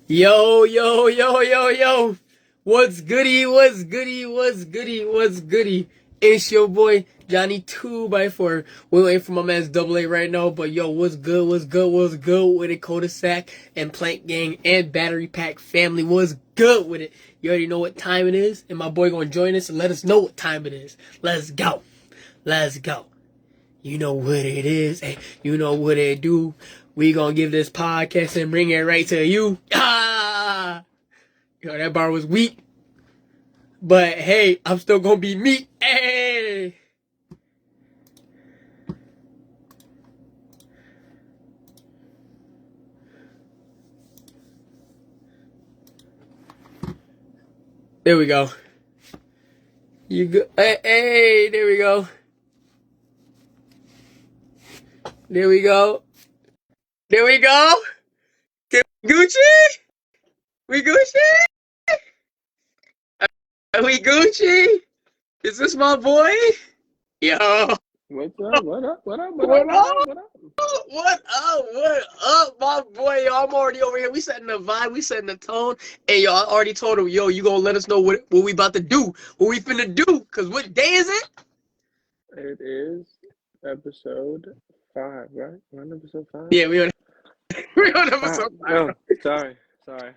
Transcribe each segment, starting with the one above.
Yo, yo, yo, yo, yo. What's goody? What's goody? What's goody? What's goody? It's your boy, Johnny 2x4. We're waiting for my man's double A right now, but yo, what's good? What's good? What's good with it? Cul-de-sac and Plank Gang and Battery Pack family. What's good with it? You already know what time it is, and my boy gonna join us and let us know what time it is. Let's go. Let's go. You know what it is, and you know what it do. We gonna give this podcast and bring it right to you. Ah! Yo, that bar was weak, but hey, I'm still gonna be me. Hey! There we go. You go. Hey, hey, there we go. There we go. There we go. Gucci? We Gucci? Are we Gucci? Is this my boy? Yo. What's up? What up? What up? What up? What What up? up? What up? What up? What up, my boy? Yo, I'm already over here. We setting the vibe. We setting the tone. And yo, I already told him, yo, you gonna let us know what we about to do. What we finna do. Cause what day is it? It is episode 5, right? We're on episode 5? Yeah, we on episode Oh, sorry. 5.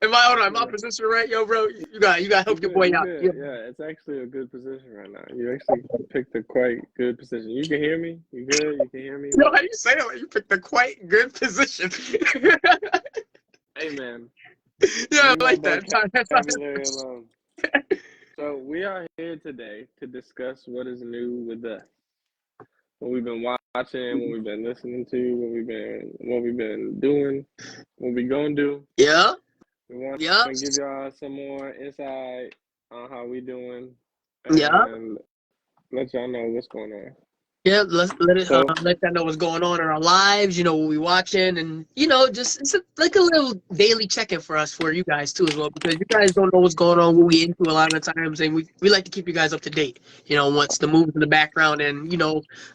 Hold on, am I position right? Yo, bro, you gotta help your boy You out. good. Yeah. Yeah, it's actually a good position right now. You actually picked a quite good position. You can hear me? You good? You can hear me? Yo, how you say it? Like you picked a quite good position. Hey, man. Yeah, Leave I my like that. vocabulary alone. So we are here today to discuss what is new with us. What we've been watching, what we've been listening to, what we've been doing, what we gonna do. Yeah, We want yeah, to give y'all some more insight on how we doing yeah. and let y'all know what's going on. Yeah, So, let that know what's going on in our lives. You know what we watching, and just it's like a little daily check-in for us, for you guys too as well, because you guys don't know what's going on, what we into a lot of the times, and we like to keep you guys up to date. What's the moves in the background, and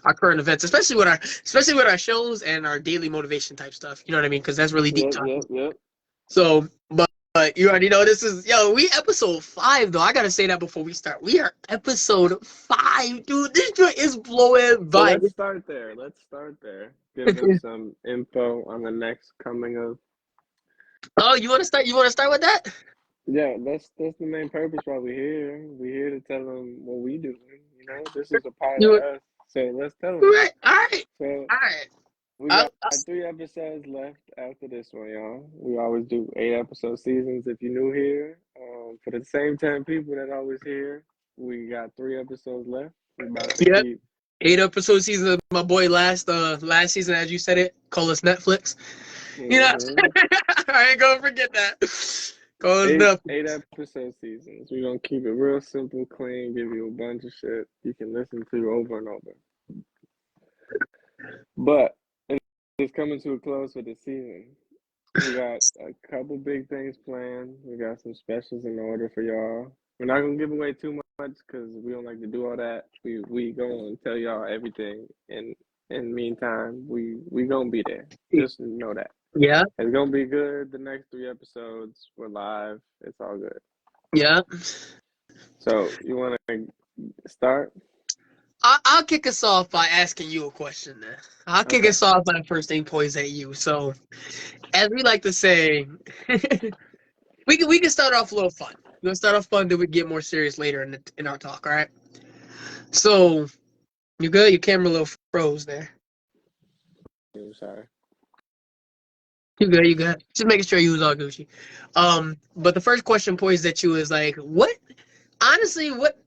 our current events, especially with our shows and our daily motivation type stuff. You know what I mean? Because that's really deep talk. yep. So, but you already know this is we episode 5 though. I gotta say that before we start. We are episode 5, dude. This joint is blowing So by. let's start there. Give them some info on the next coming of. Oh, you want to start? You want to start with that? Yeah, that's the main purpose why we're here. We're here to tell them what we doing. This is a part You of us. So let's tell them. right? All right, So all right. we I'll, got 3 episodes left after this one, y'all. We always do 8 episode seasons. If you're new here, for the same 10 people that always here, we got 3 episodes left. We're about to yep. keep. 8 episode season of my boy last season, as you said it. Call us Netflix. You know, Mhm. I ain't gonna forget that. Call us Eight Netflix. eight episode seasons. We're gonna keep it real simple, clean, give you a bunch of shit you can listen to over and over. But it's coming to a close for the season. We got a couple big things planned. We got some specials in order for y'all. We're not gonna give away too much because we don't like to do all that. We gonna tell y'all everything, and in the meantime, we gonna be there. Just know that Yeah, it's gonna be good. The next 3 episodes, we're live. It's all good. yeah. So you want to start? I'll kick us off by asking you a question. Then I'll kick Okay. us off by first thing poised at you. So, as we like to say, we can start off a little fun. We're gonna start off fun, then we get more serious later in our talk. All right. So, you good? Your camera a little froze there. I'm sorry. You good? You good? Just making sure you was all Gucci. But the first question posed at you is like, what? Honestly, what?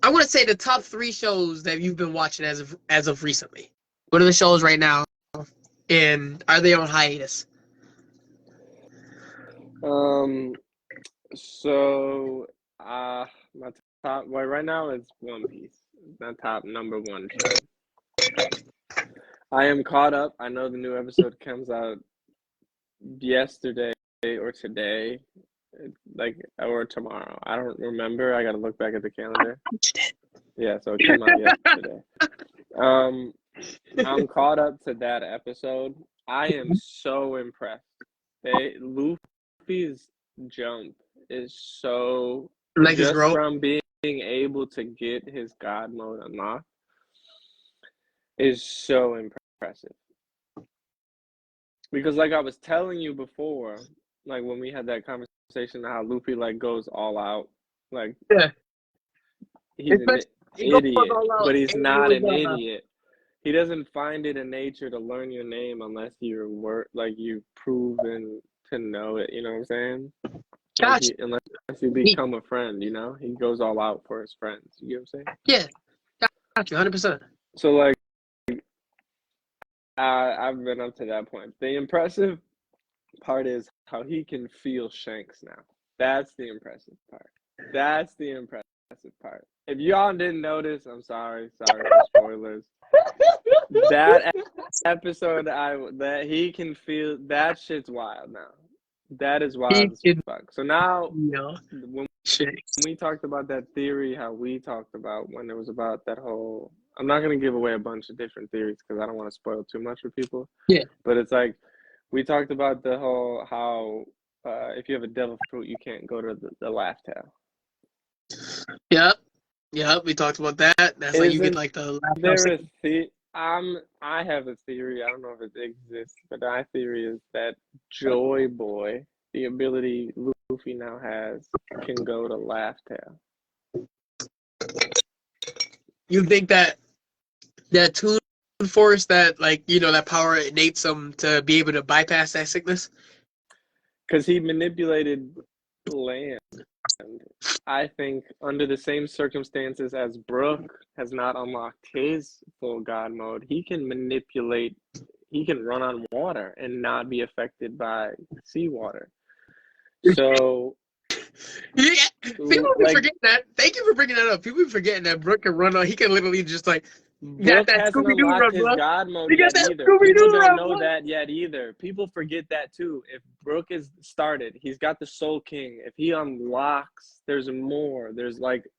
I want to say the top 3 shows that you've been watching as of recently. What are the shows right now, and are they on hiatus? Um. So, my top. Well, right now it's One Piece. My top number one show. I am caught up. I know the new episode comes out yesterday or today, or tomorrow. I don't remember. I gotta look back at the calendar. Yeah, so it came out yesterday. Um, I'm caught up to that episode. I am so impressed. Luffy's jump is so Like his just growth. from being able to get his God mode unlocked is so impressive. Because like I was telling you before, like when we had that conversation, how Luffy like goes all out, like Yeah. he's an He goes idiot, all out but he's and not an was, idiot. He doesn't find it in nature to learn your name unless you've proven to know it. You know what I'm saying? gotcha. Unless you become a friend, you know, he goes all out for his friends. You know what I'm saying? Yeah. Gotcha. 100%. So like, I've been up to that point. The impressive part is how he can feel Shanks now. That's the impressive part. That's the impressive part. If y'all didn't notice, I'm sorry. Sorry for spoilers. That episode, that he can feel, that shit's wild now. That is wild as fuck. So now, when we talked about that theory, how we talked about when it was about that whole, I'm not going to give away a bunch of different theories because I don't want to spoil too much for people. Yeah. But it's like, we talked about the whole, how if you have a devil fruit, you can't go to the laugh tail. Yep. We talked about that. That's like you get like the laugh tail. I have a theory. I don't know if it exists, but my theory is that Joy Boy, the ability Luffy now has, can go to laugh tail. You think that Toon Force, that like that power innates him to be able to bypass that sickness? Because he manipulated land. I think under the same circumstances as Brook has not unlocked his full God mode, he can manipulate, he can run on water and not be affected by seawater. So yeah, people be forgetting that. Thank you for bringing that up. People be forgetting that Brook can run on. He can literally just like Brook hasn't unlocked his God mode yet either. People don't know that yet either. People forget that too. If Brook is started, he's got the Soul King. If he unlocks, there's more.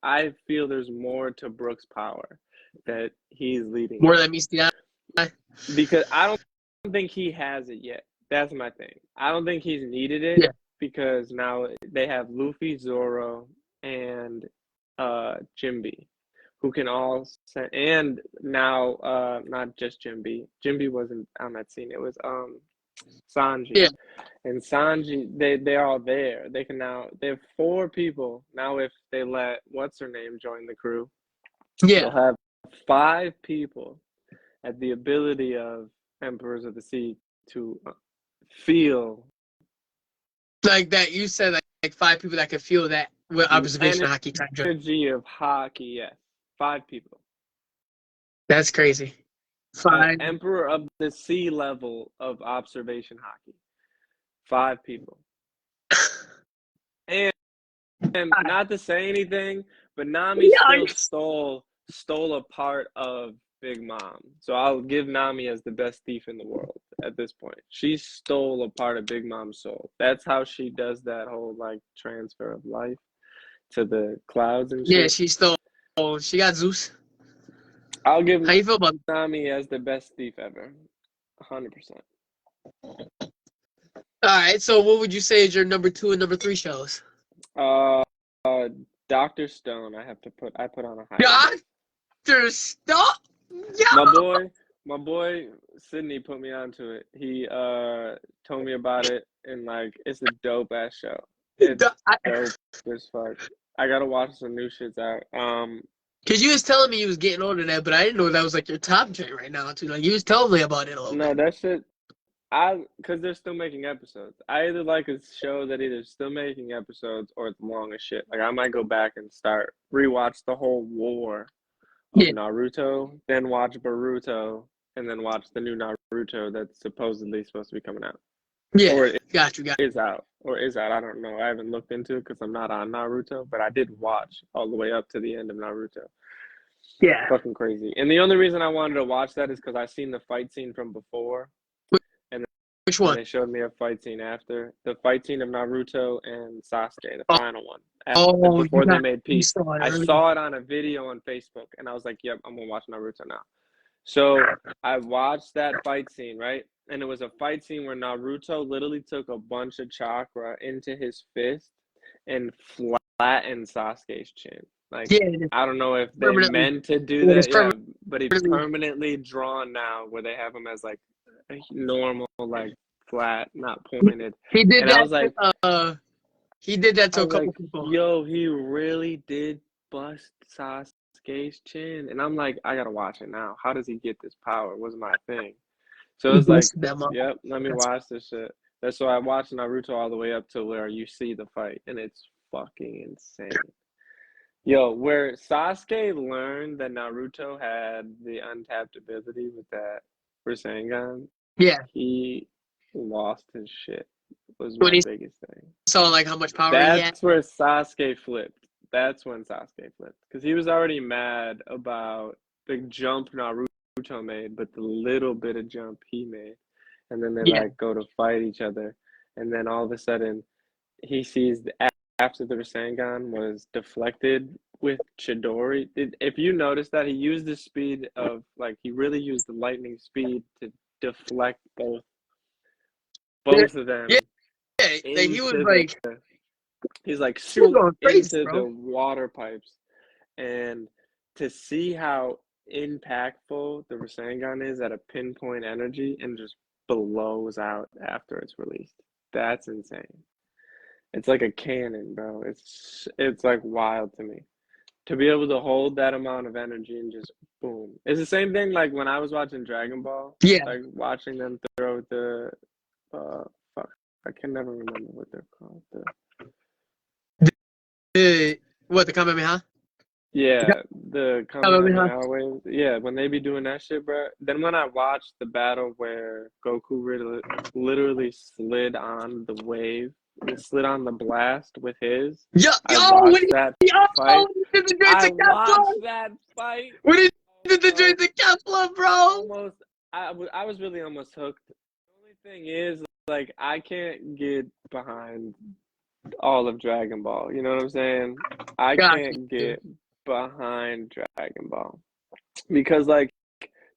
I feel there's more to Brook's power that he's leading. More than meets the eye. Because I don't think he has it yet. That's my thing. I don't think he's needed it because now they have Luffy, Zoro, and Jinbe, who can all and now not just Jinbe. Jinbe wasn't on that scene. It was Sanji. Yeah. And Sanji, they're all there. They have 4 people. Now if they let what's her name join the crew, they'll have 5 people at the ability of Emperors of the Sea to feel like that. You said like 5 people that could feel that with observation hockey type energy of hockey. Yes, 5 people. That's crazy. 5 Emperor of the Sea level of observation hockey. 5 people. And not to say anything, but Nami still stole a part of Big Mom. So I'll give Nami as the best thief in the world at this point. She stole a part of Big Mom's soul. That's how she does that whole like transfer of life to the clouds and shit. Yeah, she stole. Oh, she got Zeus. I'll give How you feel about Nami as the best thief ever. 100%. All right, so what would you say is your number 2 and number 3 shows? Dr. Stone, I put on a high. Dr. Stone? Yo! My boy Sydney put me onto it. He told me about it, and like it's a dope ass show. It's dope as fuck. I gotta watch some new shits out. Cause you was telling me you was getting on to that, but I didn't know that was like your top joint right now too. Like you was telling me about it a little bit. No, that shit. Cause they're still making episodes. I either like a show that either still making episodes or it's long as shit. Like I might go back and rewatch the whole war of Naruto, then watch Boruto, and then watch the new Naruto that's supposedly supposed to be coming out. Yeah, or got you. Is out. I don't know. I haven't looked into it because I'm not on Naruto, but I did watch all the way up to the end of Naruto. Yeah. Fucking crazy. And the only reason I wanted to watch that is because I seen the fight scene from before. And which one? They showed me a fight scene after. The fight scene of Naruto and Sasuke, the final one. Before they made peace. I saw it on a video on Facebook, and I was like, yep, I'm going to watch Naruto now. So I watched that fight scene, right? and it was a fight scene where Naruto literally took a bunch of chakra into his fist and flattened Sasuke's chin. Like, Yeah, it is I don't know if they permanently. meant to do It is that, yeah, permanently. but he's permanently drawn now where they have him as like a normal, like flat, not pointed. He did And I that. was like, He did that I to a was couple like, people. yo, he really did bust Sasuke's chin. And I'm like, I gotta watch it now. How does he get this power? Was my thing. So He it's like, busted them up. yep, let me That's watch this shit. That's why I watched Naruto all the way up to where you see the fight, and it's fucking insane. Yo, where Sasuke learned that Naruto had the untapped ability with that Rasengan, yeah. he lost his shit. Was When my he biggest thing. saw like how much power he had. That's where Sasuke flipped. That's when Sasuke flipped. Because he was already mad about the jump Naruto made, but the little bit of jump he made. And then they Yeah. like go to fight each other. And then all of a sudden, he sees after the Rasengan was deflected with Chidori. If you notice that, he used the speed of, like, he really used the lightning speed to deflect both of Yeah. them Yeah. He was into the like, he's like he was shoot going crazy, into the bro. water pipes. And to see how impactful the Rasengan is at a pinpoint energy and just blows out after it's released. That's insane. It's like a cannon, bro. It's like wild to me. To be able to hold that amount of energy and just boom. It's the same thing like when I was watching Dragon Ball, Yeah. like watching them throw the uh fuck. I can never remember what they're called. What, the Kamehameha? Yeah, the Kamehameha. Kamehameha wave. Yeah, when they be doing that shit, bro. Then when I watched the battle where Goku literally slid on the wave, slid on the blast with his, Yo, I when watched that fight. he did the I Joystick watched Kappa! that fight, When he did the bro. Joystick Kappa, bro! Almost, I was really almost hooked. The only thing is, like, I can't get behind all of Dragon Ball. You know what I'm saying? I Got can't you. get behind Dragon Ball because, like,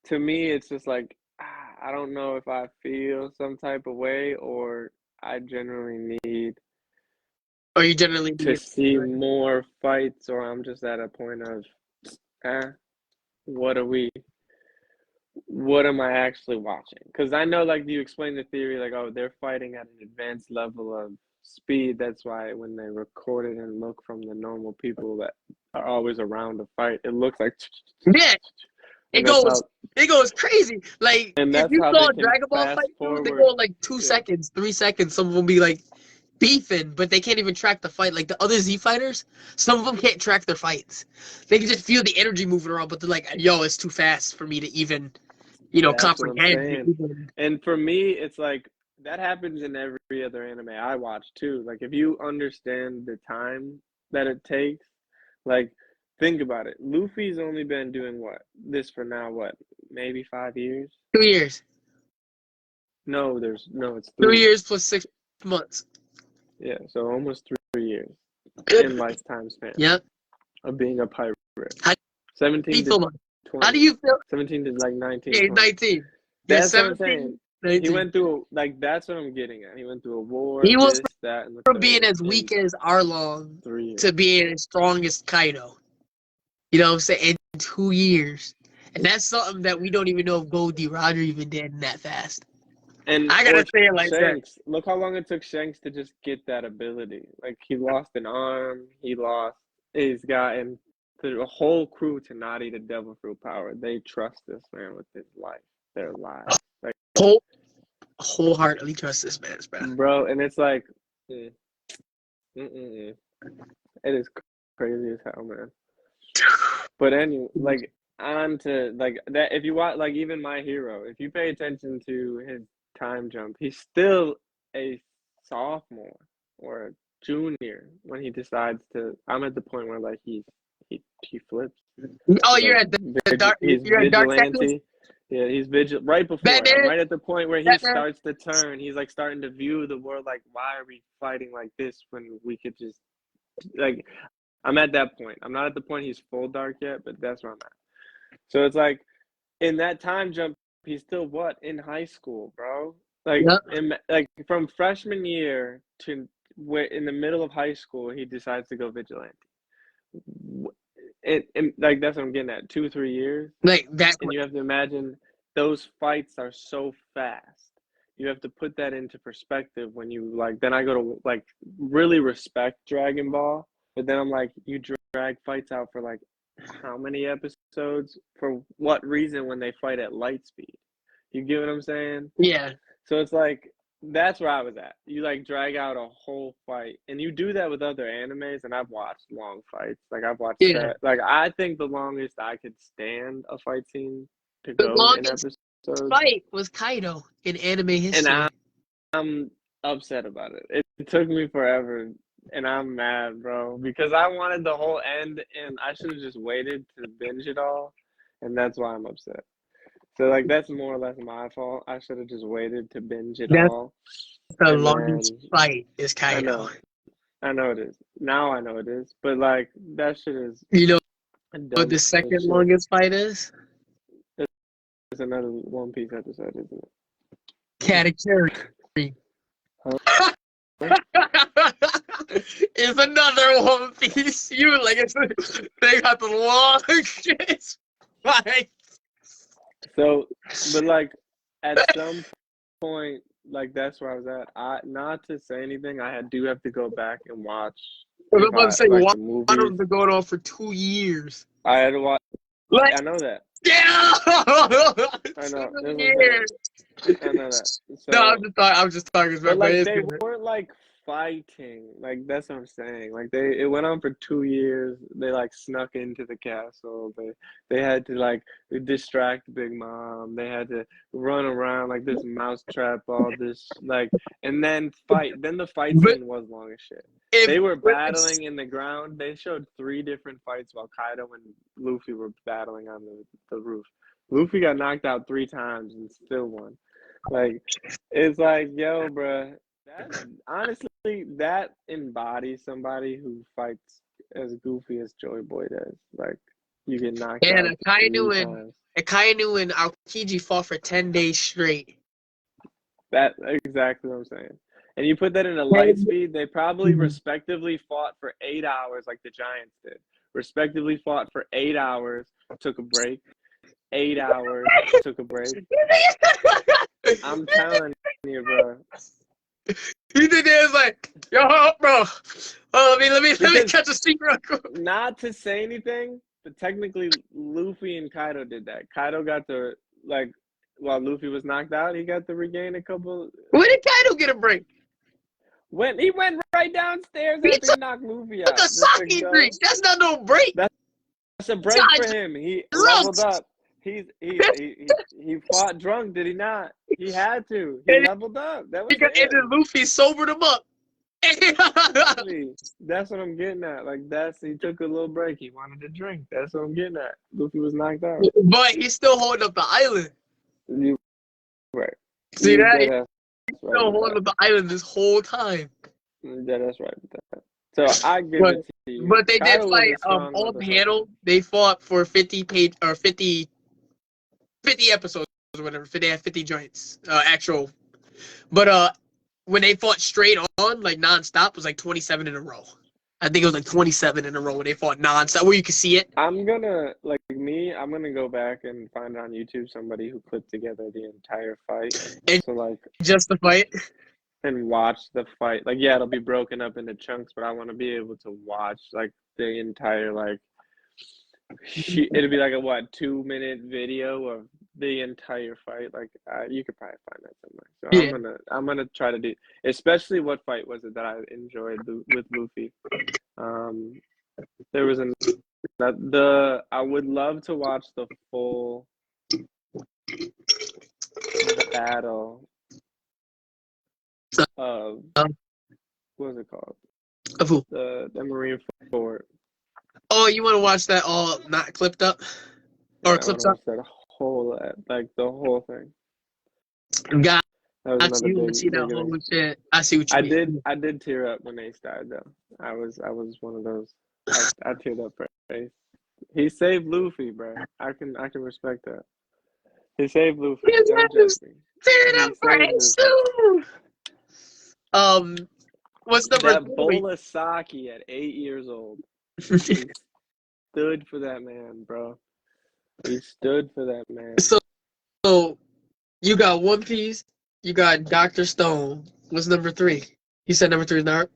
to me, it's just like I don't know if I feel some type of way or I generally need Oh, you generally to need see it. more fights, or I'm just at a point of, eh, what are we? What am I actually watching? Because I know, like, you explain the theory, like, oh, they're fighting at an advanced level of speed. That's why when they record it and look from the normal people that are always around to fight, it looks like, Yeah, and that's how, it goes crazy. Like, and if that's you how saw they a can Dragon Ball fight, fast dude, they go forward. in like 2 Yeah, seconds, 3 seconds. Some of them be like beefing, but they can't even track the fight. Like the other Z fighters, some of them can't track their fights. They can just feel the energy moving around, but they're like, yo, it's too fast for me to even, that's what I'm comprehend. saying. And for me, it's like that happens in every other anime I watch too. Like, if you understand the time that it takes, like, think about it. Luffy's only been doing what? This for now, what? Maybe 5 years? 2 years. No, no, it's Two 3. years plus 6 months. Yeah, so almost 3 years in lifetime span Yep. of being a pirate. How do you 17 to feel about? How do 20. you feel? 17 to like 19, Yeah, he's 20. 19. Yeah, That's what I'm saying. 17, He 19. went through, like, that's what I'm getting at. He went through a war, He was this, that, and the from being third as in weak as Arlong 3 years. to being as strong as Kaido. You know what I'm saying? In 2 years. And that's something that we don't even know if Goldie Roger even did in that fast. And I or gotta say it like that. Shanks, look how long it took Shanks to just get that ability. Like, he lost an arm, he's gotten the whole crew to not eat a devil fruit power. They trust this man with his life, their lives. Like, Whole, wholeheartedly trust this man, bro. bro, and it's like, it is crazy as hell, man. But anyway, like, on to, like, that, if you watch, like, even My Hero, if you pay attention to his time jump, he's still a sophomore or a junior when he decides to. I'm at the point where, like, he flips. Oh, He's you're like at the dark. he's You're at Dark Technos. vigilante. Yeah, he's vigilant. Right before, I'm Batman. right at the point where he Batman. starts to turn. He's like starting to view the world like, why are we fighting like this when we could just, like, I'm at that point. I'm not at the point he's full dark yet, but that's where I'm at. So it's like, in that time jump, he's still what in high school, bro. Like Yep. like from freshman year to where in the middle of high school, he decides to go vigilante. And like that's what I'm getting at. 2 3 years, Like that's and what. you have to imagine those fights are so fast. You have to put that into perspective when you like. Then I go to like really respect Dragon Ball, but then I'm like, you drag fights out for like how many episodes for what reason when they fight at light speed? You get what I'm saying? Yeah. So it's like that's where I was at. You like drag out a whole fight, and you do that with other animes. And I've watched long fights. Like I've watched Yeah. that. Like I think the longest I could stand a fight scene to The go in longest episodes, fight was Kaido in anime and history. I'm upset about it. It took me forever, and I'm mad, bro, because I wanted the whole end, and I should have just waited to binge it all, and that's why I'm upset. So like that's more or less my fault. I should have just waited to binge it That's all, the and longest then fight is I Kaido. know, I know it is. Now I know it is, but like that shit is You know what dumb the as second shit. longest fight is? It's another One Piece episode, isn't Katakuri. it? It's another One Piece. You like it's they got the longest fight. So, but like at some point, like that's where I was at. I not to say anything, do have to go back and watch I was if about to I say, like why the don't movies. been going on for 2 years? I had to watch. Let's I know that. go! I know. That's 2 what I'm saying. years. I know that. No, So, I'm just talking but about my like they Instagram. weren't like fighting. Like that's what I'm saying. Like it went on for 2 years. They like snuck into the castle. They had to like distract Big Mom. They had to run around like this mousetrap, all this like, and then fight. Then the fight But scene was long as shit. if They were but it's battling in the ground. They showed 3 different fights while Kaido and Luffy were battling on the roof. Luffy got knocked out 3 times and still won. Like, it's like, yo, bruh, that honestly, that embodies somebody who fights as goofy as Joy Boy does. Like, you get knocked and out 3 times. Akainu and Aokiji fought for 10 days straight. That exactly what I'm saying. And you put that in a light speed, they probably respectively fought for 8 hours like the Giants did. Respectively fought for 8 hours, took a break. 8 hours, took a break. I'm telling you, bro. He did it like, yo, bro. Oh, let me Because catch a secret. not to say anything, but technically Luffy and Kaido did that. Kaido got to like while Luffy was knocked out, he got to regain a couple. Where did Kaido get a break? When he went right downstairs He after he knocked Luffy took out, a just to sake go. drink. That's not no break. That's a break God, for him. He drunk. leveled up. He fought drunk, did he not? He had to. He leveled up. That was And then him. Luffy sobered him up. Exactly. That's what I'm getting at. Like he took a little break. He wanted to drink. That's what I'm getting at. Luffy was knocked out. But he's still holding up the island. You right. See You that? dead He's ass right still with holding that. up the island this whole time. You dead ass right with that. So I give But it to you. but they did Kaido was fight a strong on motherfucker. panel. They fought for 50 episodes or whatever. They had 50 joints. Actual. But when they fought straight on, like nonstop, was like 27 in a row. I think it was like 27 in a row when they fought nonstop, where you could see it. I'm gonna go back and find on YouTube somebody who clipped together the entire fight. And So like just the fight. and watch the fight. Like yeah, it'll be broken up into chunks, but I want to be able to watch like the entire like it'll be like a what 2 minute video of the entire fight. Like you could probably find that somewhere. So Yeah. I'm gonna try to do. Especially what fight was it that I enjoyed with Luffy? There was I would love to watch the full battle of what was it called? Of who? The Marine Fort. Oh, you want to watch that all not clipped up? Or Yeah, I want clips to up? watch that whole like the whole thing. Got That was another you to see that big whole thing. shit. I see what you mean. I did tear up when Ace died though. I was one of those. I teared up for Ace. He saved Luffy, bro. I can respect that. He saved Luffy. Don't judge me. He saved Luffy. What's number That three? bowl of sake at 8 years old. He stood for that man, bro. He stood for that man. So you got One Piece, you got Doctor Stone. What's number three? You said number three is Naruto?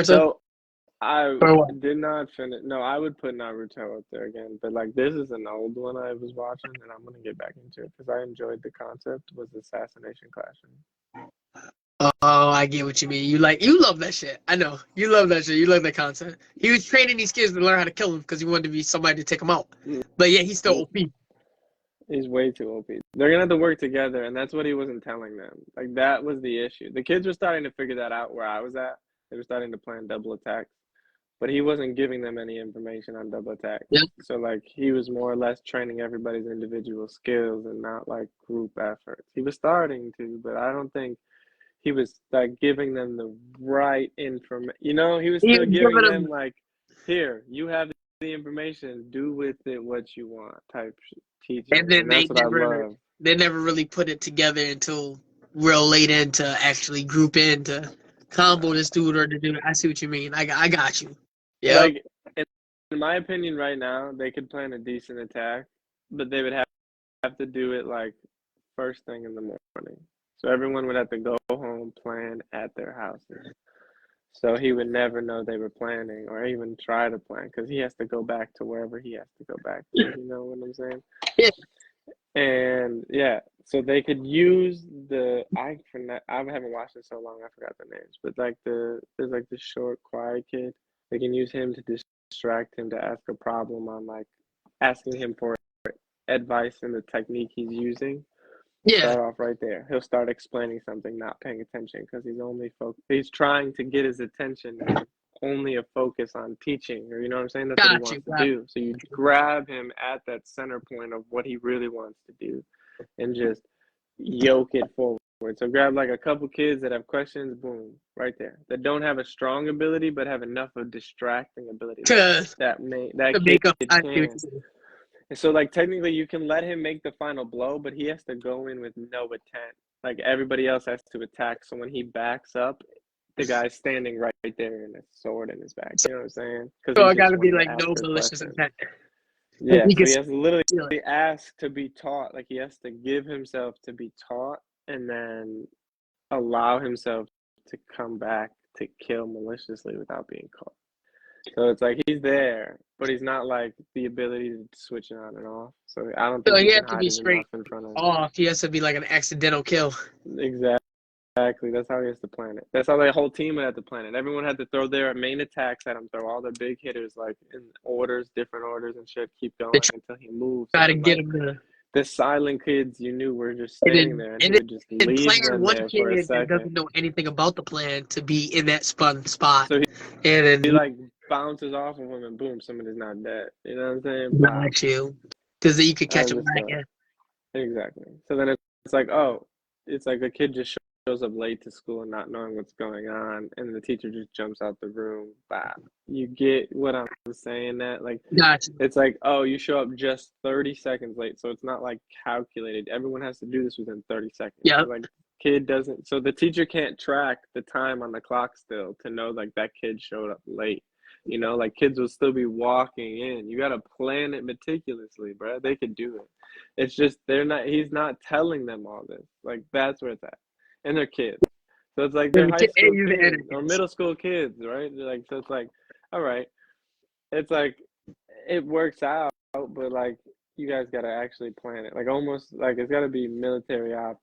So I Or what? did not finish. No, I would put Naruto up there again, but like this is an old one I was watching, and I'm gonna get back into it because I enjoyed the concept. Was Assassination Classroom? Oh, I get what you mean. You love that shit. I know. You love that shit. You love that concept. He was training these kids to learn how to kill them because he wanted to be somebody to take them out. But yeah, he's still OP. He's way too OP. They're gonna have to work together, and that's what he wasn't telling them. Like that was the issue. The kids were starting to figure that out where I was at. They were starting to plan double attacks, but he wasn't giving them any information on double attacks. Yeah. So like he was more or less training everybody's individual skills and not like group efforts. He was starting to, but I don't think he was like giving them the right information. You know, he was He still was giving giving them them, like, here, you have the information, do with it what you want type teaching, and then and that's what I love. they never really put it together until real late in to actually group in to combo this dude or to do. I see what you mean. I got you. Yep. Like in my opinion, right now they could plan a decent attack, but they would have to do it like first thing in the morning. So everyone would have to go home, plan at their houses. So he would never know they were planning or even try to plan because he has to go back to wherever he has to go back to. You know what I'm saying? Yeah. And yeah, so they could use I haven't watched it so long I forgot the names, but like there's like the short quiet kid. They can use him to distract him to ask a problem on like asking him for advice in the technique he's using. Yeah. Start off right there. He'll start explaining something, not paying attention because he's trying to get his attention and only a focus on teaching, or you know what I'm saying? That's what he wants to do. So you grab him at that center point of what he really wants to do and just yoke it forward. So grab like a couple kids that have questions, boom, right there. That don't have a strong ability but have enough of distracting ability To that make up. kid I see what can. you're saying. And so, like, technically, you can let him make the final blow, but he has to go in with no intent. Like, everybody else has to attack. So when he backs up, the guy's standing right there and a sword in his back. You know what I'm saying? Because So he I just gotta be wanted to like ask no a malicious question. intent. Yeah, He so can he has to literally feel it. ask to be taught. Like, he has to give himself to be taught and then allow himself to come back to kill maliciously without being caught. So it's like he's there, but he's not like the ability to switch it on and off. So I don't So think he you can has to hide be it enough straight in front of him. off. He has to be like an accidental kill. Exactly. That's how he has to plan it. That's how the whole team had to plan it. Everyone had to throw their main attacks at him, throw all their big hitters like in orders, different orders and shit, keep They going until he moves. try And to then get like him to, the silent kids you knew were just and standing then there and he and would just then leave plan them one there for a kid that second. doesn't know anything about the plan to be in that spot, So and then he like bounces off of him and boom, somebody's not dead. You know what I'm saying? Wow. got you because then you could I catch him just back thought. in. Exactly. So then it's like, oh, it's like a kid just shows up late to school and not knowing what's going on, and the teacher just jumps out the room. Wow. You get what I'm saying? That like, Got you. it's like, oh, you show up just 30 seconds late, so it's not like calculated. Everyone has to do this within 30 seconds. Yeah. So like, kid doesn't. So the teacher can't track the time on the clock still to know like that kid showed up late. You know, like kids will still be walking in. You got to plan it meticulously, bro. They could do it. It's just he's not telling them all this. Like that's where it's at. And they're kids. So it's like they're high school You the kids or enemies. middle school kids, right? They're like, so it's like, all right. It's like it works out, but like you guys gotta actually plan it. Like almost like it's gotta be military op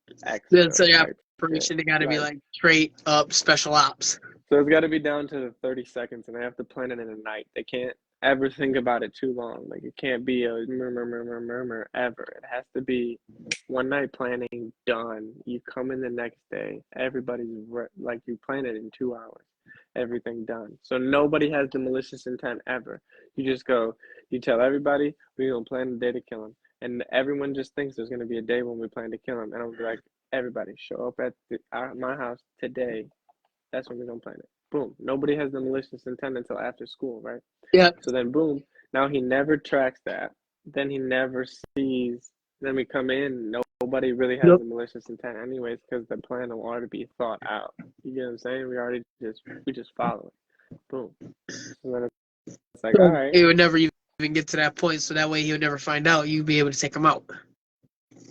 Then expert so your type shit. operation, they got to be Like like straight up special ops. so it's got to be down to the 30 seconds, and they have to plan it in a night. They can't ever think about it too long. Like, it can't be a murmur ever. It has to be one night planning, done. You come in the next day, like, you plan it in 2 hours, everything done. So nobody has the malicious intent ever. You just go, you tell everybody, we're going to plan the day to kill him. And everyone just thinks there's going to be a day when we plan to kill him. And I'll be like, everybody, show up at my house today. That's when we're gonna plan it. Boom. Nobody has the malicious intent until after school, right? Yeah. So then, boom. Now he never tracks that. Then he never sees Then we come in, nobody really has Yep. a malicious intent anyways, because the plan will already be thought out. You get what I'm saying? We just follow it. Boom. So then it's like, all So right, it would never even get to that point, so that way he would never find out. You'd be able to take him out.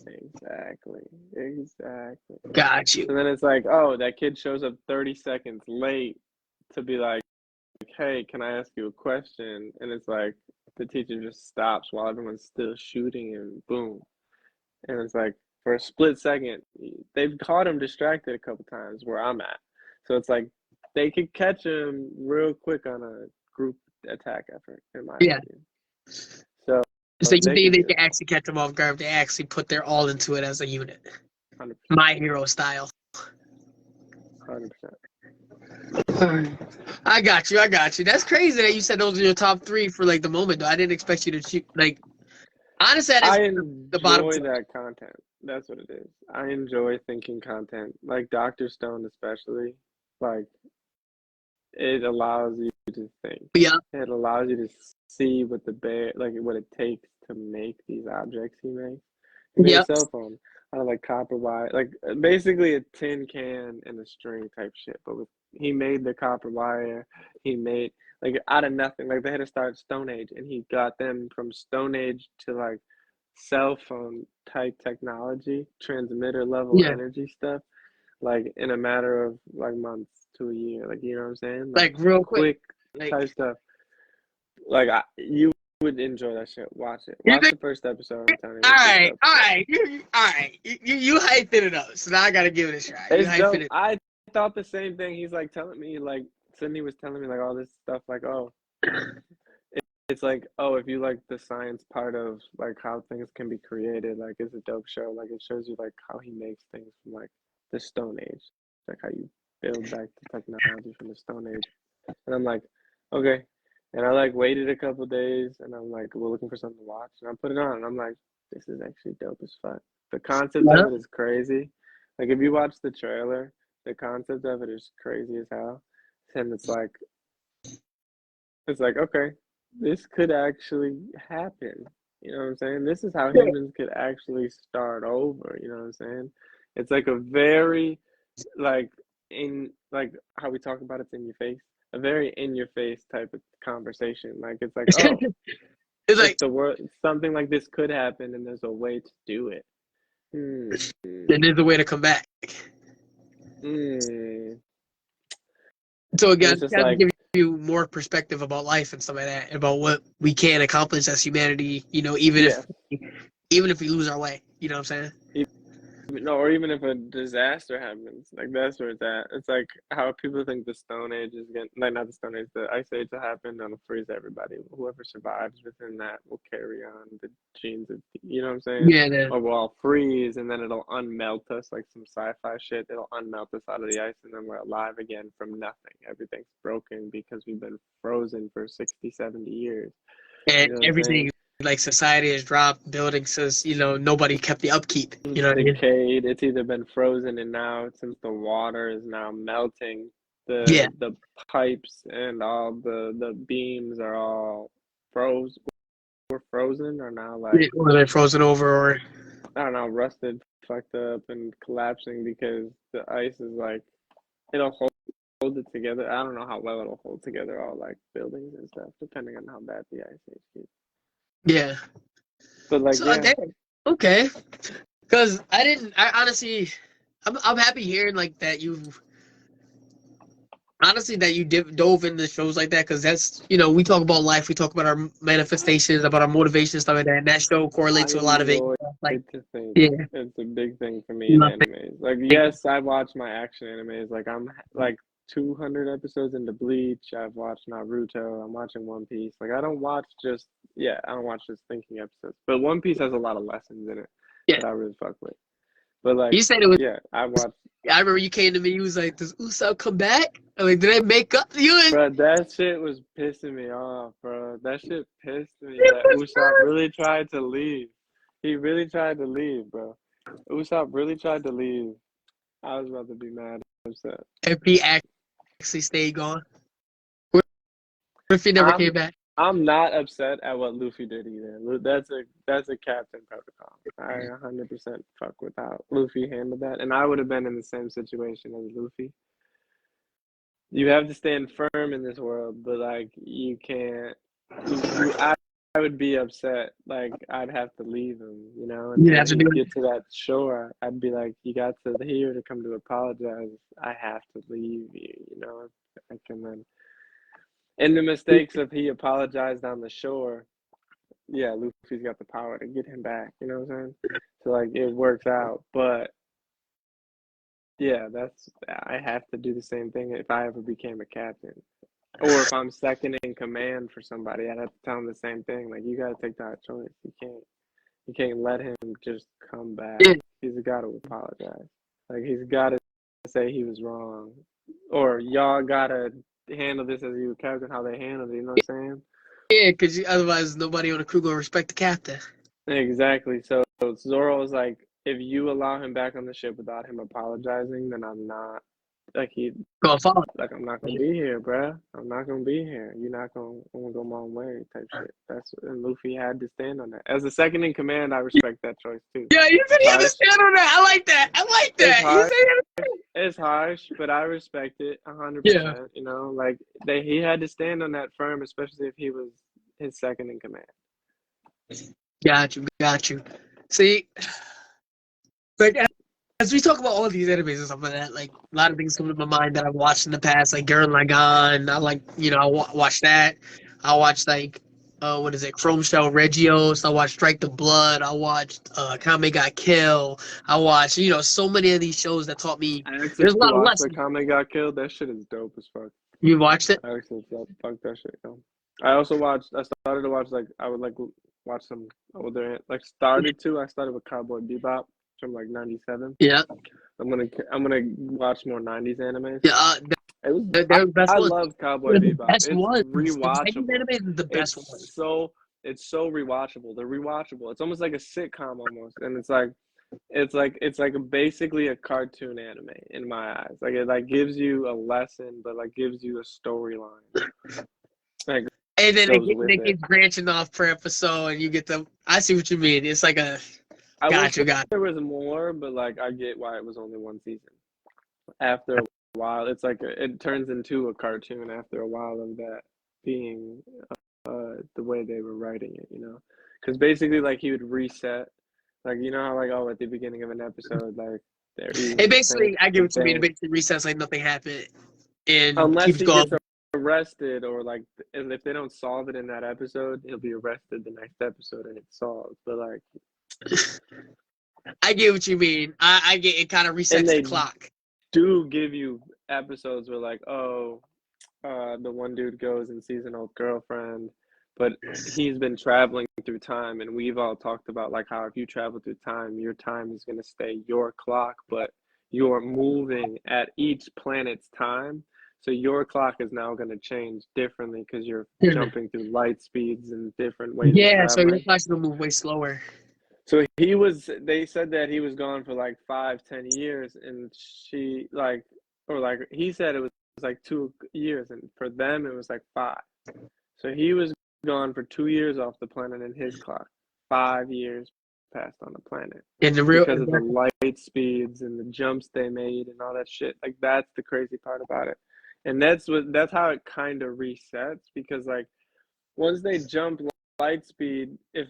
exactly. Got So you. then it's like, oh, that kid shows up 30 seconds late to be like, hey, can I ask you a question? And it's like the teacher just stops while everyone's still shooting and boom. And it's like for a split second, they've caught him distracted a couple times where I'm at. So it's like they could catch him real quick on a group attack effort, in my Yeah. opinion. So So you they think could they do can actually catch him off guard if they actually put their all into it as a unit? it. 100%. My hero style. 100%. I got you. I got you. That's crazy that you said those are your top three for like the moment, though. I didn't expect you to shoot like honestly. That is I the bottom enjoy two. that content. That's what it is. I enjoy thinking content. Like Dr. Stone, especially. Like, it allows you to think. Yeah. It allows you to see what what it takes to make these objects he makes. He made a Yep. cell phone out of like copper wire, like basically a tin can and a string type shit. But he made the copper wire. He made like out of nothing. Like they had to start Stone Age, and he got them from Stone Age to like cell phone type technology, transmitter level Yeah. energy stuff, like in a matter of like months to a year. Like, you know what I'm saying? Like Like real quick. quick Like type stuff. Like you would enjoy that shit. Watch it. you Watch think? the first episode and tell me All what you right. thought. All right. All right. You hyped it up, so now I gotta give it a try. You It's hyped dope. it. I thought the same thing. He's like telling me, like Sydney was telling me like all this stuff, like, oh, it's like, oh, if you like the science part of like how things can be created, like it's a dope show. Like it shows you like how he makes things from like the Stone Age, like how you build back the technology from the Stone Age. And I'm like, okay. And I like waited a couple days, and I'm like, we're looking for something to watch, and I put it on, and I'm like, this is actually dope as fuck. The concept of Yeah. it is crazy. Like if you watch the trailer, the concept of it is crazy as hell. And it's like, okay, this could actually happen. You know what I'm saying? This is how humans could actually start over. You know what I'm saying? It's like a very, like, in, like, how we talk about it's in your face, a very in your face type of conversation. Like, it's like, oh, It's if like the world, something like this could happen and there's a way to do it. there's a way to come back. Hmm. So And again, it's just kind of like, give you more perspective about life and stuff like that, about what we can accomplish as humanity. You know, yeah. even if we lose our way. You know what I'm saying? No, or even if a disaster happens, like that's where it's at. It's like how people think the Stone Age is going, like not the Stone Age, the Ice Age will happen, it'll freeze everybody. Whoever survives within that will carry on the genes of, you know what I'm saying? Yeah. Or we'll all freeze and then it'll unmelt us like some sci-fi shit. It'll unmelt us out of the ice and then we're alive again from nothing. Everything's broken because we've been frozen for 60, 70 years. And You know what I'm everything saying? like society has dropped. Buildings says nobody kept the upkeep. You know what I mean? Decayed. It's either been frozen and now since the water is now melting, Yeah. the pipes and all the beams are all froze. Were frozen or now like Or they're frozen over, or I don't know, rusted, fucked up, and collapsing because the ice is like it'll hold it together. I don't know how well it'll hold together all like buildings and stuff, depending on how bad the ice age gets. yeah. But like So yeah, okay. Because I honestly, I'm happy hearing like that you dove into shows like that, because that's we talk about life, we talk about our manifestations, about our motivation, stuff like that, and that show I correlates to a lot of it. enjoy Like, to think yeah, it's a big thing for me in love it. animes. Like, yes, I watch my action animes. Like, I'm like 200 episodes into Bleach. I've watched Naruto. I'm watching One Piece. Like, I don't watch just, yeah, I don't watch just thinking episodes. But One Piece has a lot of lessons in it Yeah, that I really fuck with. But, like, you said it was. yeah, I watch. I remember you came to me. You was like, "Does Usopp come back?" I'm like, "Did they make up?" You and Bro, that shit was pissing me off, bro. That shit pissed me it that was Usopp really tried to leave. He really tried to leave, bro. Usopp really tried to leave. I was about to be mad and upset. if he actually stayed gone. What if he never I'm came back? I'm not upset at what Luffy did either. That's a captain protocol. I 100% fuck with how Luffy handled that, and I would have been in the same situation as Luffy. You have to stand firm in this world, but like you can't. I would be upset. Like I'd have to leave him, You until have to do he'd it. get to that shore. I'd be like, you got to here to come to apologize. I have to leave you. I can then. And the mistakes of he apologized on the shore. Yeah, Luffy's got the power to get him back. You know what I'm saying? So like it works out, but yeah, I have to do the same thing if I ever became a captain. Or if I'm second in command for somebody, I'd have to tell them the same thing. Like you gotta take that choice. You can't let him just come back. Yeah, He's gotta apologize. Like he's gotta say he was wrong. Or y'all gotta handle this as you captain how they handled it, you know what I'm saying? yeah, because otherwise nobody on the crew gonna respect the captain. Exactly. So Zoro was like, if you allow him back on the ship without him apologizing, then I'm not like he Gonna follow. like I'm not gonna be here, bruh. I'm not gonna be here. You're not gonna I'm gonna go my own way type shit. And Luffy had to stand on that. As a second in command, I respect that choice too. Yeah, you said It's you had to harsh. stand on that. I like that. I like It's that. You harsh. said you It's harsh, but I respect it had to. 100%. Like he had to stand on that firm, especially if he was his second in command. Yeah, got you, got you. See, like as we talk about all these animes and stuff like that, like a lot of things come to my mind that I've watched in the past, like Gurren Lagann. I like, watched that. I watched like, what is it, Chrome Shell Regios. I watched Strike the Blood. I watched Kame Got Kill. I watched, so many of these shows that taught me. I actually There's a lot of watched the lessons. Kame Got Killed. That shit is dope as fuck. You watched it? I actually fuck that shit, yo. I also watched. I started to watch like I would like watch some older I started with Cowboy Bebop from like '97. Yeah, I'm gonna watch more '90s animes. yeah. It was They're the best I ones. love Cowboy They're the Bebop. best It's ones. The Chinese rewatchable. anime is the best ones. It's so rewatchable. They're rewatchable. It's almost like a sitcom almost, and it's like basically a cartoon anime in my eyes. Like it like gives you a lesson, but like gives you a storyline. Like And then goes they with it. keep branching off per episode, and you get the. I see what you mean. It's like a I wish got there was more, but like I get why it was only one season. After a while, it's like it turns into a cartoon after a while of that being the way they were writing it. Because basically like he would reset, like how like at the beginning of an episode like they're It eating basically, I get the what you mean. It thing, basically resets like nothing happened and unless keeps he going. gets arrested or like and if they don't solve it in that episode, he'll be arrested the next episode and it's solved. But like, I get what you mean. I get it. Kind of and resets the they clock. do give you episodes where like, the one dude goes and sees an old girlfriend, but he's been traveling through time, and we've all talked about like how if you travel through time, your time is going to stay your clock, but you're moving at each planet's time. So your clock is now going to change differently because you're jumping through light speeds and different ways of Yeah, so your traveling. clock's gonna move way slower. So they said that he was gone for like 5, 10 years, and she like, or like he said it was like 2 years, and for them it was like 5. So he was gone for 2 years off the planet in his clock. 5 years passed on the planet And the real, because of the light speeds and the jumps they made and all that shit. Like that's the crazy part about it, and that's how it kind of resets because like once they jump light speed, if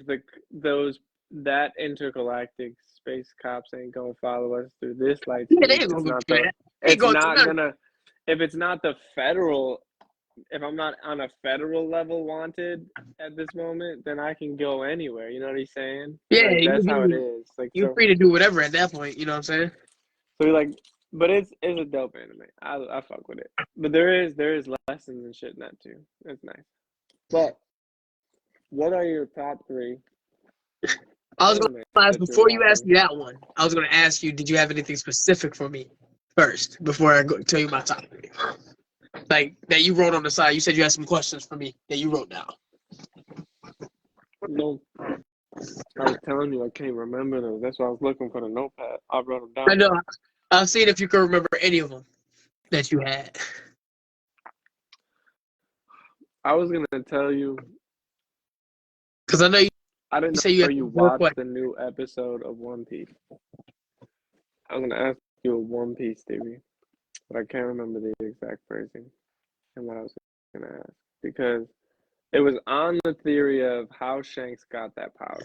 those that intergalactic space cops ain't gonna follow us through this light yeah, they speed, ain't gonna it's go not through the that. They ain't it's going through not nothing. gonna if it's not the federal if I'm not on a federal level wanted at this moment, then I can go anywhere. You know what he's saying? Yeah, Like that's how it you is. Like you're free to do whatever at that point. You know what I'm saying? like, but it's a dope anime. I fuck with it. But there is lessons and shit in that too. It's nice. But what are your top 3 I was anime gonna ask that you're before you asked watching? me that one. I was gonna ask you, did you have anything specific for me first before I tell you my top 3? Like that you wrote on the side. You said you had some questions for me that you wrote down. No, I was telling you I can't remember those. That's why I was looking for the notepad. I wrote them I down know. though. I've seen if you can remember any of them that you had. I was gonna tell you. Because I know I didn't you say you know have to you work what? watched the new episode of One Piece. I'm gonna ask you a One Piece theory, but I can't remember the exact phrasing and what I was gonna ask because it was on the theory of how Shanks got that power.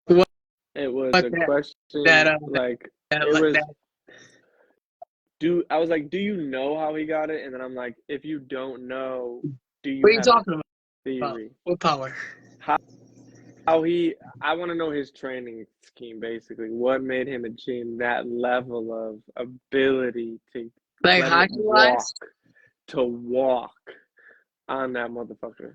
What, It was what a that, question like it like was that. do I was like, do you know how he got it? And then I'm like, if you don't know, do you What are you have a talking about? theory? What power? How he I want to know his training scheme basically. What made him achieve that level of ability to Like let it hockey wise? walk on that motherfucker.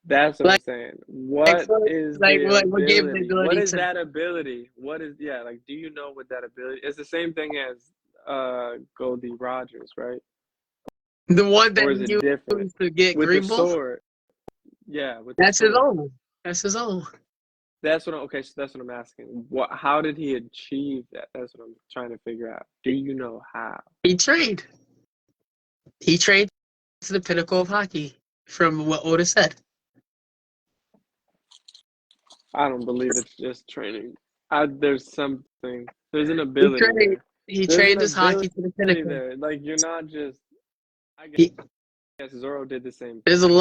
That's what I'm Like, saying. What so, is the what gave him the ability? What ability is to. that ability? What is yeah, like do you know what that ability? It's the same thing as Goldie Rogers, right? The one that Or is he it different? used to get With the Green Bull? sword. Yeah, with the That's his sword. own. That's his own. That's what I'm okay, so that's what I'm asking. What how did he achieve that? That's what I'm trying to figure out. Do you know how? He trained. He trained to the pinnacle of hockey, from what Oda said. I don't believe it's just training. There's something. There's an He ability trained. there. He There's an trained his hockey ability to the pinnacle. there. Like you're not just. I He, guess Zoro did the same there's thing. a I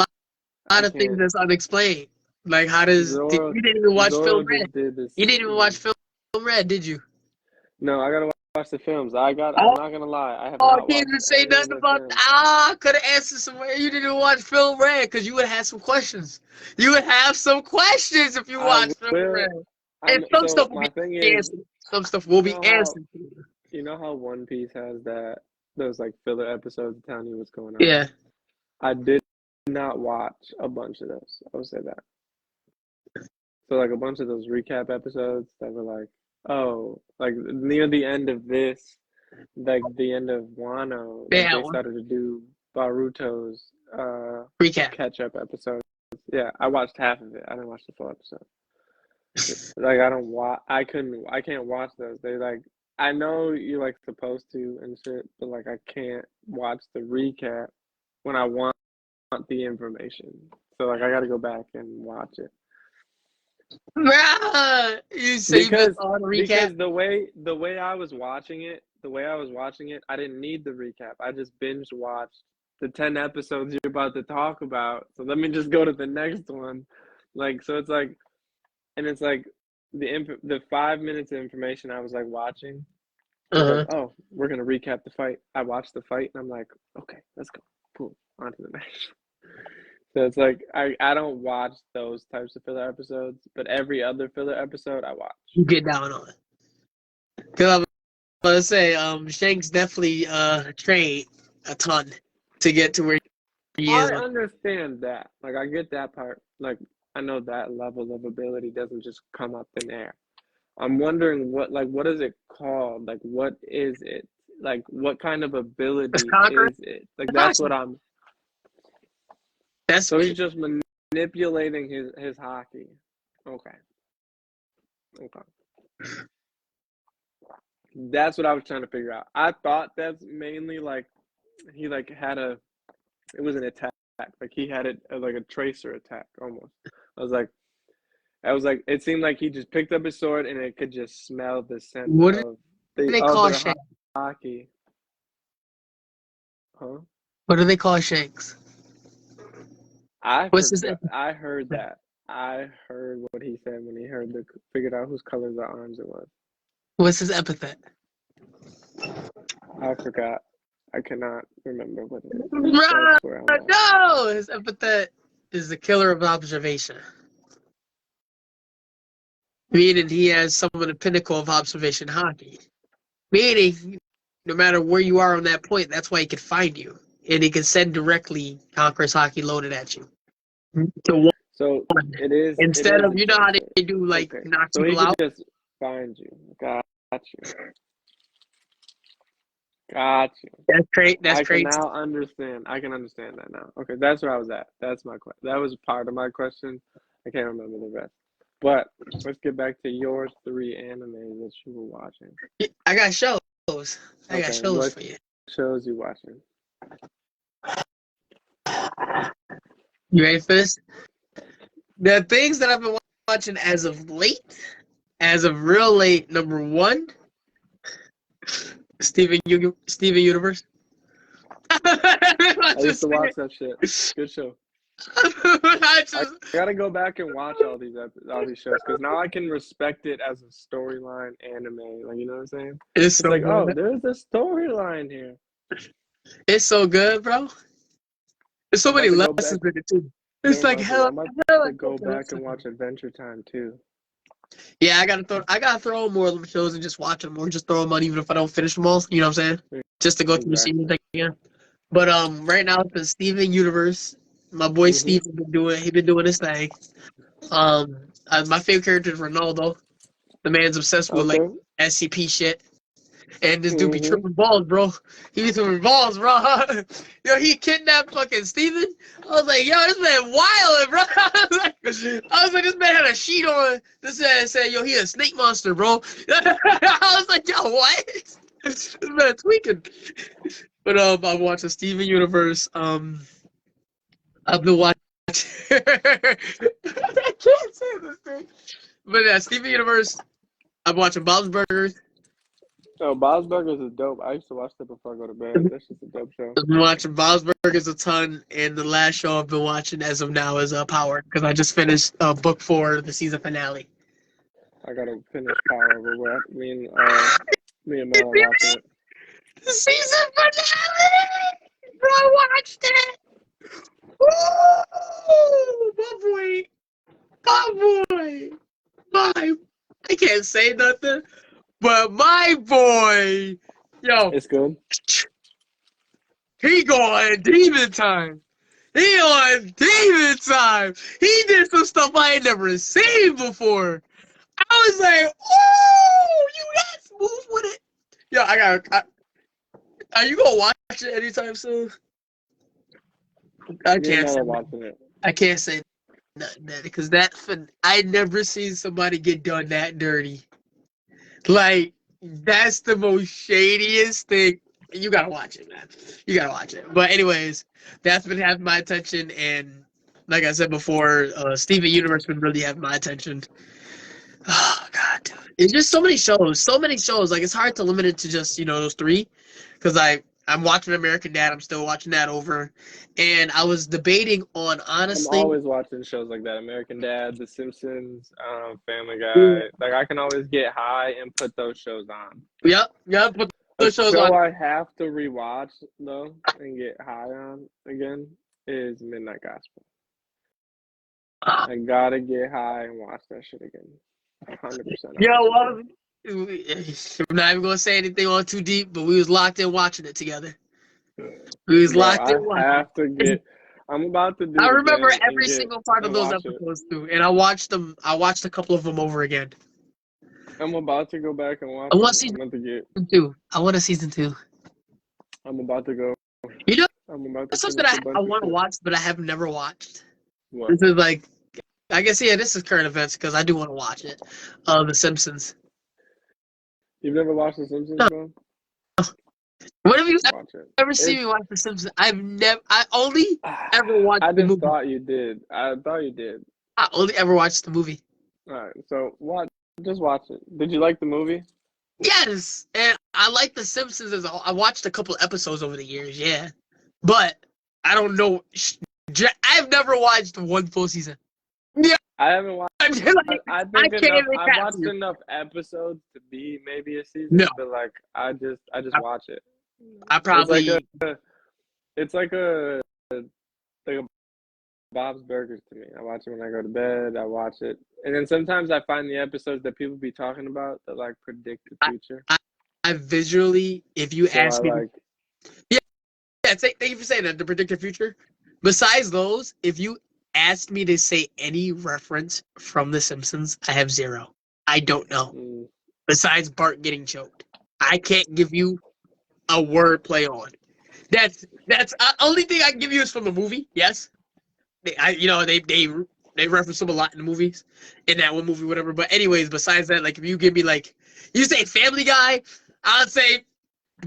lot of things can't. that's unexplained. Like how does Zoro you didn't even watch Zoro Film Red? just did the You didn't even watch same. Film Red, did you? No, I gotta watch the films. I'm Oh, not gonna lie. I have I not can't watched even say any of nothing the about. films. I could have answered somewhere. You didn't even watch Film Red because you would have had some questions. You would have some questions if you I watched Film Red, will. and some So stuff will my be thing is, answered. Some stuff will you be know how answered. One Piece has those like filler episodes telling you what's going on. Yeah. I did not watch a bunch of those. I would say that. So like a bunch of those recap episodes that were like, oh, like near the end of this, like the end of Wano, They like had they one. started to do Baruto's Recap. catch up episodes. Yeah, I watched half of it. I didn't watch the full episode. Like I don't watch. I can't watch those. They like. I know you're like supposed to and shit, but like I can't watch the recap when I want the information. So like I got to go back and watch it Bruh! You say you missed because all the recap? because the way I was watching it, I didn't need the recap. I just binge watched the 10 episodes you're about to talk about. So let me just go to the next one. Like so it's like and it's like the 5 minutes of information I was like watching. It was like, Uh-huh. oh, we're gonna recap the fight. I watched the fight and I'm like, okay, let's go. Cool. On to the next. So it's like I don't watch those types of filler episodes, but every other filler episode I watch. You get down on it. Because I was going to say, Shanks definitely trained a ton to get to where he is. I understand that. Like I get that part. Like I know that level of ability doesn't just come up in air. I'm wondering what is it called? Like what is it? Like what kind of It's ability conquering is it? Like that's what hockey. I'm That's so he's just manipulating his hockey. Okay. Okay. That's what I was trying to figure out. I thought that's mainly like he like had it was an attack. Like he had it like a tracer attack almost. I was like it seemed like he just picked up his sword and it could just smell the scent what do of the they call other Shanks? hockey. Huh? What do they call Shanks? I What's his forgot. I heard that. I heard what he said when he figured out whose color the arms it was. What's his epithet? I forgot. I cannot remember what it is. Bruh, That's where I'm at. no! His epithet is the killer of observation. Meaning he has some of the pinnacle of observation hockey. Meaning, no matter where you are on that point, that's why he can find you. And he can send directly Conqueror's hockey loaded at you. To So one. it Instead is of, a you know how tracer. they do, like, Okay. knock So he people could out? just find you. Got you. Got you. That's great. That's I can crazy. now understand. I can understand that now. Okay, that's where I was at. That's my question. That was part of my question. I can't remember the rest. But let's get back to your 3 animes that you were watching. I got shows. I got Okay, shows what for you. shows you watching? You ain't finished? The things that I've been watching as of late, as of real late, number one, Steven Universe. I used to watch that shit. Good show. I gotta go back and watch all these shows because now I can respect it as a storyline anime. Like, you know what I'm saying? It's so like, good. oh, there's a storyline here. It's so good, bro. There's so many lessons in it too. It's like hell. I'm about to go back and watch Adventure Time too. Yeah, I gotta throw more of them shows and just watch them, or just throw them on even if I don't finish them all. You know what I'm saying? Just to go through the season again. But right now it's the Steven Universe. My boy Steven been doing his thing. My favorite character is Ronaldo. The man's obsessed with like SCP shit. And this dude be tripping balls, bro. He be tripping balls, bro. Yo, he kidnapped fucking Steven. I was like, yo, this man wild, bro. I was like, this man had a sheet on. This man said, yo, he a snake monster, bro. I was like, yo, what? This man tweaking. But I'm watching Steven Universe. I've been watching. I can't say this thing. But yeah, Steven Universe. I'm watching Bob's Burgers. Oh, Bob's Burgers is dope. I used to watch that before I go to bed. That's just a dope show. I've been watching Bob's Burgers a ton, and the last show I've been watching as of now is Power, because I just finished book 4, the season finale. I gotta finish Power, but me and Mel are watching it. The season finale! Bro, I watched it! Woo! My boy! I can't say nothing. But my boy, yo, it's good. He going demon time. He on demon time. He did some stuff I ain't never seen before. I was like, oh, you that smooth with it. Yo, are you gonna watch it anytime soon? I can't say watching it. I can't say nothing because I never seen somebody get done that dirty. Like, that's the most shadiest thing. You gotta watch it, man. You gotta watch it. But anyways, that's been having my attention, and like I said before, Steven Universe been really having my attention. Oh God, dude. It's just so many shows. Like, it's hard to limit it to just, those 3. Because I'm watching American Dad. I'm still watching that over. And I was debating on, honestly. I'm always watching shows like that. American Dad, The Simpsons, Family Guy. Like, I can always get high and put those shows on. Yep. Put those shows on. I have to rewatch, though, and get high on again is Midnight Gospel. I gotta get high and watch that shit again. 100%. I'm not even gonna say anything on too deep, but we was locked in watching it together. We was locked in watching. I'm about to do. I remember every single part of those episodes too, and I watched a couple of them over again. I'm about to go back and watch. I want season 2. I want a season 2. I'm about to go. I'm about to something I want to watch, but I have never watched. What? This is like, I guess, this is current events because I do want to watch it. The Simpsons. You've never watched The Simpsons, bro? What have you ever seen me watch The Simpsons? I only ever watched the movie. I thought you did. I only ever watched the movie. All right, so just watch it. Did you like the movie? Yes, and I like The Simpsons I watched a couple episodes over the years, yeah. But I don't know. I've never watched one full season. Yeah. I haven't watched. I watched enough episodes to be maybe a season, but like I just watch it. I probably. It's like a Bob's Burgers to me. I watch it when I go to bed. I watch it, and then sometimes I find the episodes that people be talking about that like predict the future. I visually, if you ask me, thank you for saying that, to predict the future. Besides those, if you asked me to say any reference from The Simpsons, I have 0. I don't know. Besides Bart getting choked, I can't give you a word play on. That's only thing I can give you is from the movie. Yes, they reference them a lot in the movies, in that one movie, whatever. But anyways, besides that, like if you give me like you say Family Guy, I'd say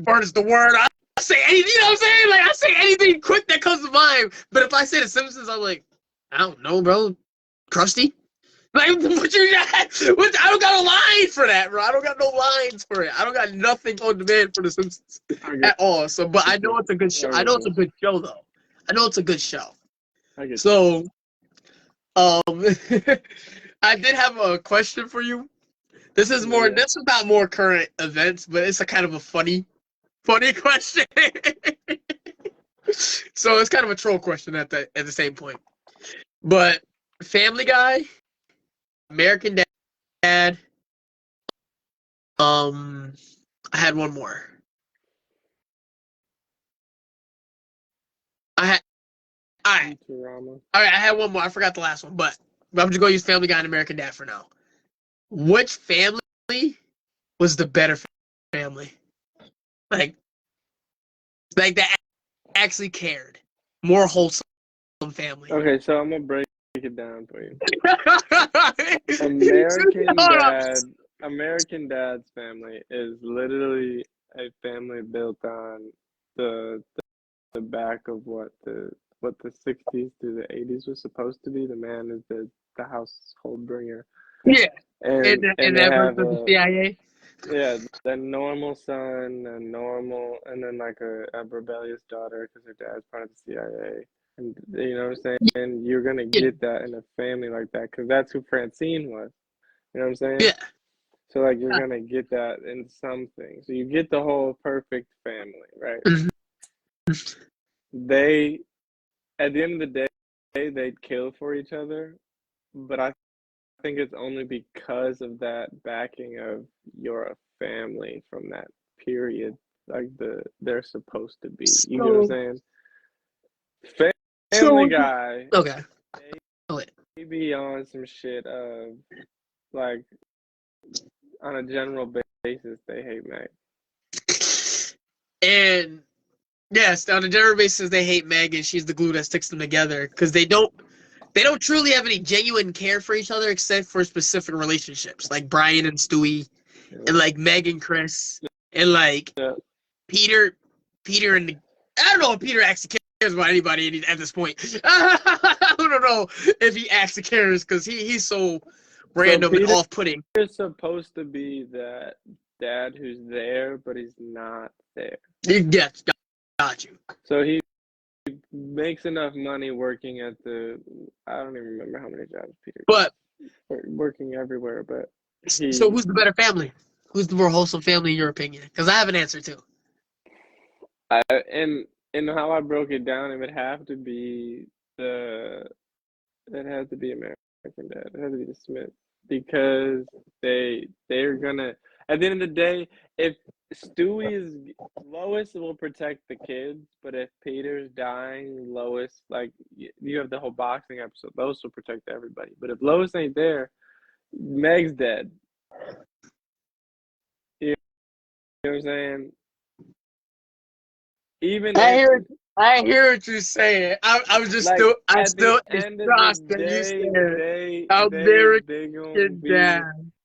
Bart is the word. I'll say anything. You know what I'm saying? Like I say anything quick that comes to mind. But if I say The Simpsons, I'm like, I don't know, bro. Crusty? Like, what you got? What, I don't got a line for that, bro. I don't got no lines for it. I don't got nothing on demand for The Simpsons I get at all. So, but I know you. it's a good show. I I get know it's a you. good show, though. I know it's a good show. I get you. So, um, I did have a question for you. This is more. Yeah. This is not more current events, but it's a kind of a funny question. So it's kind of a troll question at the same point. But Family Guy, American Dad. I had one more. I had. All right. Futurama. All right. I had one more. I forgot the last one, but I'm just gonna use Family Guy and American Dad for now. Which family was the better family? Like, that actually cared. More wholesome family. Okay, so I'm gonna break it down for you. Hold up. American Dad's family is literally a family built on the the back of what the 60s to the 80s was supposed to be. The man is the household bringer, Yeah. and And they that version have of the a CIA. yeah, the normal son, a normal, and then like a rebellious daughter because her dad's part of the CIA. And you know what I'm saying? You're gonna Yeah. get that in a family like that because that's who Francine was. You know what I'm saying? Yeah. So like you're gonna get that in something. So you get the whole perfect family, right? Mhm. They at the end of the day they'd kill for each other, but I think it's only because of that backing of you're a family from that period, like they're supposed to be. You get what I'm So, saying? Family so Guy, okay. they, Oh, wait. they be on some shit of like on a general basis they hate Meg. And yes, on a general basis, they hate Meg, and she's the glue that sticks them together because they don't truly have any genuine care for each other except for specific relationships, like Brian and Stewie, Yeah. and like Meg and Chris, and like Yeah. Peter, and I don't know if Peter actually cares about anybody at this point. I don't know if he actually cares because he's so So random and off-putting. Peter's supposed to be that dad who's there, but he's not there. Yes, got you. So he makes enough money working at the I don't even remember how many jobs Peter But got. Working everywhere, but so he who's the better family? Who's the more wholesome family in your opinion? Because I have an answer too. I and how I broke it down, it would have to be the it has to be American Dad. It has to be the Smith because they're gonna at the end of the day, if Stewie's Lois will protect the kids, but if Peter's dying, Lois like you have the whole boxing episode. Lois will protect everybody, but if Lois ain't there, Meg's dead. You know what I'm saying? Even I if hear, I hear what you're saying. I'm just like still, I'm at the still in end of the shock that you day, said American Dad.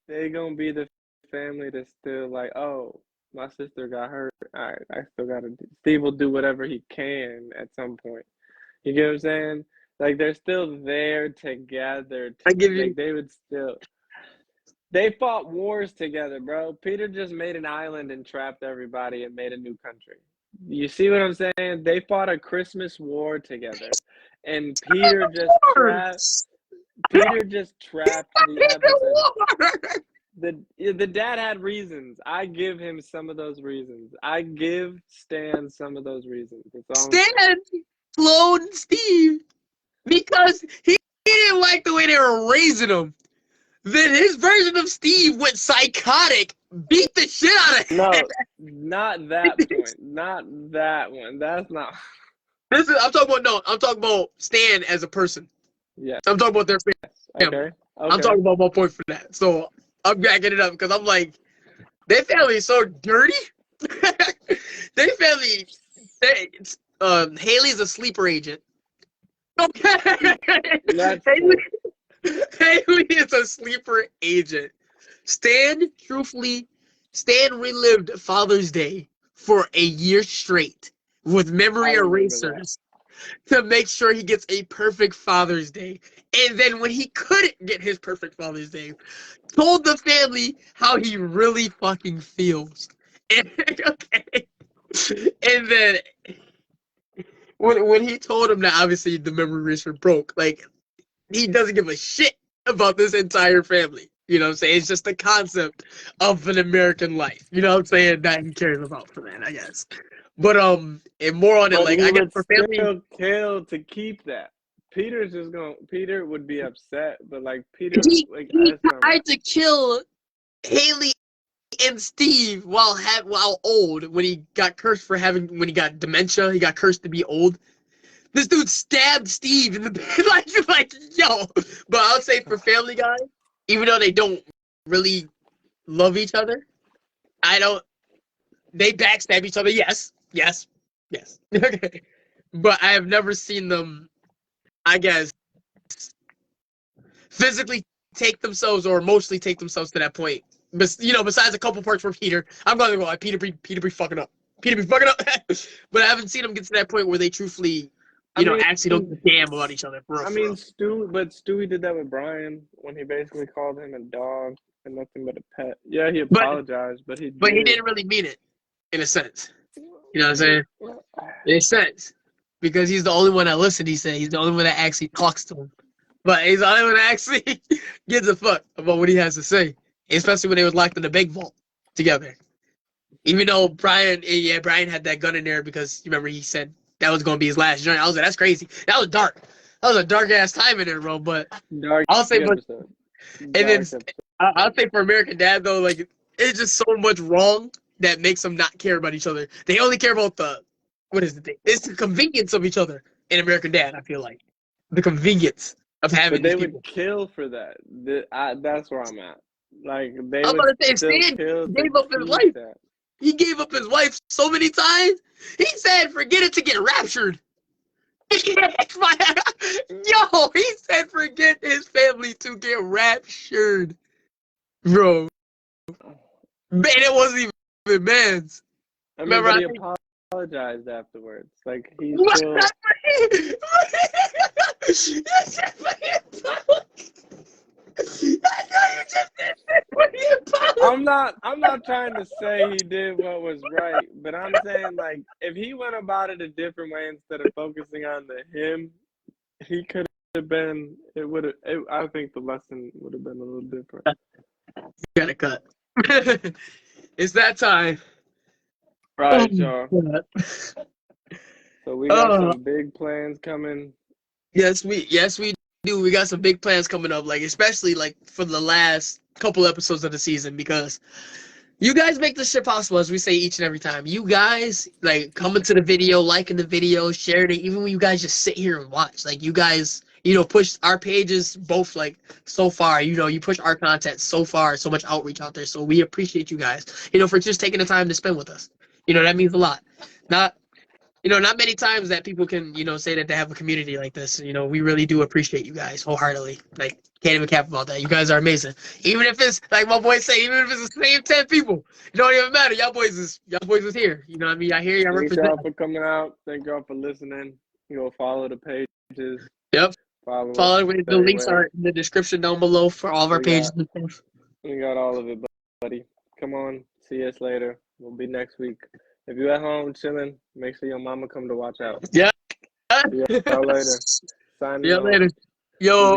they gonna be the family that's still like, oh, my sister got hurt. All right, I still gotta. Steve will do whatever he can at some point. You get what I'm saying? Like they're still there together. I give Like you. they would still. They fought wars together, bro. Peter just made an island and trapped everybody and made a new country. You see what I'm saying? They fought a Christmas war together. And Peter just trapped the episode. The dad had reasons. I give him some of those reasons. I give Stan some of those reasons. Stan cloned Steve because he didn't like the way they were raising him. Then his version of Steve went psychotic, beat the shit out of him. No, not that point. Not that one. That's not. I'm talking about Stan as a person. Yes. I'm talking about their family. Okay. I'm talking about my point for that. So I'm backing it up because I'm like, their family is so dirty. Their family, Haley's a sleeper agent. Okay. Haley is a sleeper agent. Stan relived Father's Day for a year straight with memory I remember erasers. to make sure he gets a perfect Father's Day. And then when he couldn't get his perfect Father's Day, told the family how he really fucking feels. And, okay. And then when he told him that obviously the memory eraser broke, like he doesn't give a shit about this entire family. You know what I'm saying? It's just the concept of an American life. You know what I'm saying? That he cares about for that, I guess. But and more on it, But like he I guess would for family, still kill to keep that. Peter would be upset, but like Peter, like he that's not tried to kill Haley and Steve while old when he got cursed for when he got dementia. He got cursed to be old. This dude stabbed Steve in the bed, like yo. But I would say for Family Guy, even though they don't really love each other, I don't. They backstab each other. Yes, yes, yes. Okay, but I have never seen them, I guess, physically take themselves or emotionally take themselves to that point. But besides a couple parts where I'm going to go like Peter be fucking up. Peter be fucking up. But I haven't seen them get to that point where they truthfully, I mean, actually don't give a damn about each other. For real, I for mean, real. Stewie did that with Brian when he basically called him a dog and nothing but a pet. Yeah, he But apologized, but he he did. didn't really mean it, in a sense. You know what I'm saying? In a sense. Because he's the only one that listens, he said. He's the only one that actually talks to him. But he's the only one that actually gives a fuck about what he has to say. Especially when they was locked in the big vault together. Even though Brian had that gun in there because you remember he said that was going to be his last joint. I was like, that's crazy. That was dark. That was a dark ass time in there, bro. But Dark I'll say, episode. and then Dark episode. I'll say for American Dad though, like it's just so much wrong that makes them not care about each other. They only care about what is the thing? It's the convenience of each other in American Dad. I feel like the convenience of having But these they people. would kill for that. That's where I'm at. Like they I'm would about to say, still Stan kill to gave up his keep life. that. He gave up his wife so many times. He said, "Forget it to get raptured." Yo, he said, "Forget his family to get raptured." Bro, man, it wasn't even man's. I mean, Remember, but I he think. apologized afterwards. Like he What? still. I'm not trying to say he did what was right, but I'm saying like if he went about it a different way instead of focusing on the him, he could have been. It would have. I think the lesson would have been a little different. Gotta cut. It's that time. Right, Oh, y'all. God. So we got Oh, some big plans coming. yes, we do. We got some big plans coming up, like especially like for the last couple episodes of the season because you guys make this shit possible, as we say each and every time. You guys like coming to the video, liking the video, sharing it, even when you guys just sit here and watch. Like you guys, push our pages both like so far. You push our content so far, so much outreach out there. So we appreciate you guys, for just taking the time to spend with us. That means a lot. Not not many times that people can, say that they have a community like this. We really do appreciate you guys wholeheartedly. Like, can't even cap about that. You guys are amazing. Even if it's like my boy say, even if it's the same 10 people, it don't even matter. Y'all boys is here. You know what I mean? I hear y'all Thank represent. y'all for coming out. Thank y'all for listening. Follow the pages. Yep. Follow us Follow the links everywhere. are in the description down below for all of our We pages got and stuff. we got all of it, buddy. Come on, see us later. We'll be next week. If you're at home chilling, make sure your mama come to watch out. Yeah. See y'all later. See Signing y'all off. later. Yo.